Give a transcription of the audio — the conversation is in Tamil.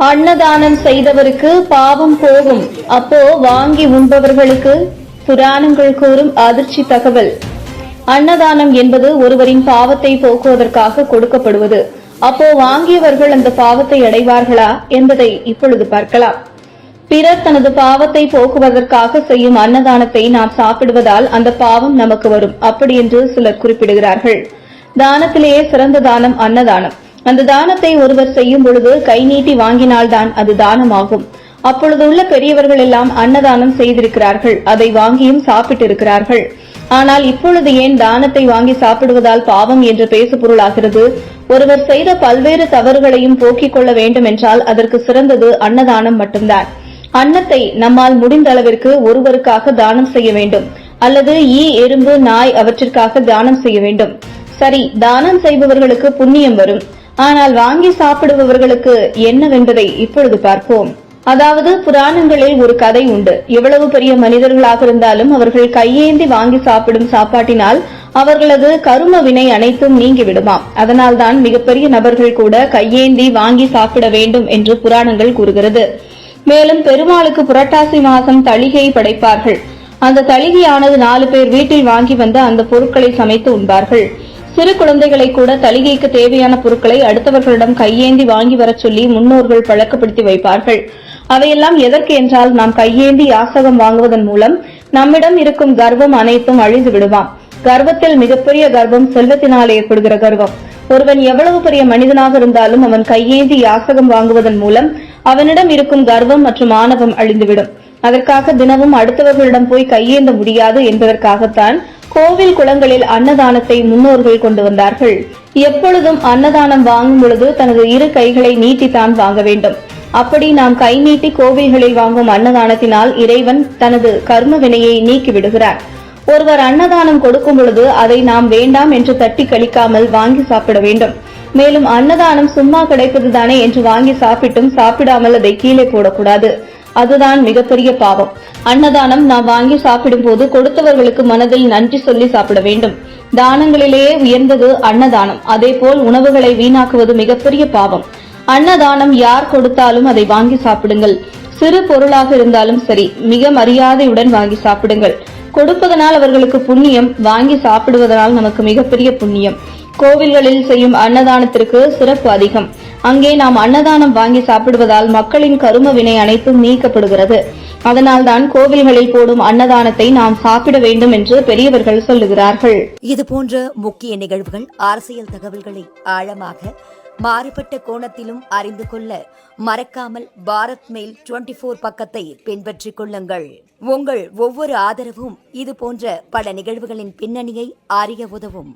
அன்னதானம் செய்தவருக்கு பாவம் போகும். அப்போ வாங்கி உண்பவர்களுக்கு புராணங்கள் கூறும் அதிர்ச்சி தகவல். அன்னதானம் என்பது ஒருவரின் பாவத்தை போக்குவதற்காக கொடுக்கப்படுவது. அப்போ வாங்கியவர்கள் அந்த பாவத்தை அடைவார்களா என்பதை இப்பொழுது பார்க்கலாம். பிறர் தனது பாவத்தை போக்குவதற்காக செய்யும் அன்னதானத்தை நாம் சாப்பிடுவதால் அந்த பாவம் நமக்கு வரும், அப்படி என்று சிலர் குறிப்பிடுகிறார்கள். தானத்திலேயே சிறந்த தானம் அன்னதானம். அந்த தானத்தை ஒருவர் செய்யும் பொழுது கை நீட்டி வாங்கினால்தான் அது தானமாகும். அப்பொழுது உள்ள பெரியவர்கள் எல்லாம் அன்னதானம் செய்திருக்கிறார்கள், அதை வாங்கியும் சாப்பிட்டிருக்கிறார்கள். ஆனால் இப்பொழுது ஏன் தானத்தை வாங்கி சாப்பிடுவதால் பாவம் என்று பேசு பொருளாகிறது? ஒருவர் செய்த பல்வேறு தவறுகளையும் போக்கிக் கொள்ள வேண்டும் என்றால் அதற்கு சிறந்தது அன்னதானம் மட்டும்தான். அன்னத்தை நம்மால் முடிந்த அளவிற்கு ஒருவருக்காக தானம் செய்ய வேண்டும், அல்லது ஈ, எறும்பு, நாய் அவற்றிற்காக தானம் செய்ய வேண்டும். சரி, தானம் செய்பவர்களுக்கு புண்ணியம் வரும். ஆனால் வாங்கி சாப்பிடுபவர்களுக்கு என்னவென்பதை இப்பொழுது பார்ப்போம். அதாவது புராணங்களில் ஒரு கதை உண்டு. எவ்வளவு பெரிய மனிதர்களாக இருந்தாலும் அவர்கள் கையேந்தி வாங்கி சாப்பிடும் சாப்பாட்டினால் அவர்களது கரும வினை அனைத்தும் நீங்கிவிடுமாம். அதனால்தான் மிகப்பெரிய நபர்கள் கூட கையேந்தி வாங்கி சாப்பிட வேண்டும் என்று புராணங்கள் கூறுகிறது. மேலும் பெருமாளுக்கு புரட்டாசி மாதம் தளிகை படைப்பார்கள். அந்த தளிகையானது 4 பேர் வீட்டில் வாங்கி வந்த அந்த பொருட்களை சமைத்து உண்பார்கள். சிறு குழந்தைகளை கூட தளிகைக்கு தேவையான பொருட்களை அடுத்தவர்களிடம் கையேந்தி வாங்கி வரச் சொல்லி முன்னோர்கள் பழக்கப்படுத்தி வைப்பார்கள். அவையெல்லாம் எதற்கு என்றால், நாம் கையேந்தி யாசகம் வாங்குவதன் மூலம் நம்மிடம் இருக்கும் கர்வம் அனைத்தும் அழிந்து விடுவாம். கர்வத்தில் மிகப்பெரிய கர்வம் செல்வத்தினால் ஏற்படுகிற கர்வம். ஒருவன் எவ்வளவு பெரிய மனிதனாக இருந்தாலும் அவன் கையேந்தி யாசகம் வாங்குவதன் மூலம் அவனிடம் இருக்கும் கர்வம் மற்றும் ஆணவம் அழிந்துவிடும். அதற்காக தினமும் அடுத்தவர்களிடம் போய் கையேந்த முடியாது என்பதற்காகத்தான் கோவில் குளங்களில் அன்னதானத்தை முன்னோர்கள் கொண்டு வந்தார்கள். எப்பொழுதும் அன்னதானம் வாங்கும் பொழுது தனது 2 கைகளை நீட்டித்தான் வாங்க வேண்டும். அப்படி நாம் கை நீட்டி கோவில்களில் வாங்கும் அன்னதானத்தினால் இறைவன் தனது கர்ம வினையை நீக்கி விடுகிறார். ஒருவர் அன்னதானம் கொடுக்கும் பொழுது அதை நாம் வேண்டாம் என்று தட்டி கழிக்காமல் வாங்கி சாப்பிட வேண்டும். மேலும் அன்னதானம் சும்மா கிடைப்பதுதானே என்று வாங்கி சாப்பிட்டும் சாப்பிடாமல் அதை கீழே போடக்கூடாது. அதுதான் மிகப்பெரிய பாவம். அன்னதானம் நாம் வாங்கி சாப்பிடும் போது கொடுத்தவர்களுக்கு மனதில் நன்றி சொல்லி சாப்பிட வேண்டும். தானங்களிலேயே உயர்ந்தது அன்னதானம். அதேபோல் உணவுகளை வீணாக்குவது மிகப்பெரிய பாவம். அன்னதானம் யார் கொடுத்தாலும் அதை வாங்கி சாப்பிடுங்கள். சிறு பொருளாக இருந்தாலும் சரி, மிக மரியாதையுடன் வாங்கி சாப்பிடுங்கள். கொடுப்பதனால் அவர்களுக்கு புண்ணியம், வாங்கி சாப்பிடுவதனால் நமக்கு மிகப்பெரிய புண்ணியம். கோவில்களில் செய்யும் அன்னதானத்திற்கு சிறப்பு அதிகம். அங்கே நாம் அன்னதானம் வாங்கி சாப்பிடுவதால் மக்களின் கரும வினை அனைத்தும் நீக்கப்படுகிறது. அதனால்தான் கோவில்களில் போடும் அன்னதானத்தை நாம் சாப்பிட வேண்டும் என்று பெரியவர்கள் சொல்லுகிறார்கள். இதுபோன்ற முக்கிய நிகழ்வுகள், அரசியல் தகவல்களை ஆழமாக மாறுபட்ட கோணத்திலும் அறிந்து கொள்ள மறக்காமல் பாரத் மெயில் 24 பக்கத்தை பின்பற்றிக் கொள்ளுங்கள். உங்கள் ஒவ்வொரு ஆதரவும் இதுபோன்ற பல நிகழ்வுகளின் பின்னணியை அறிய உதவும்.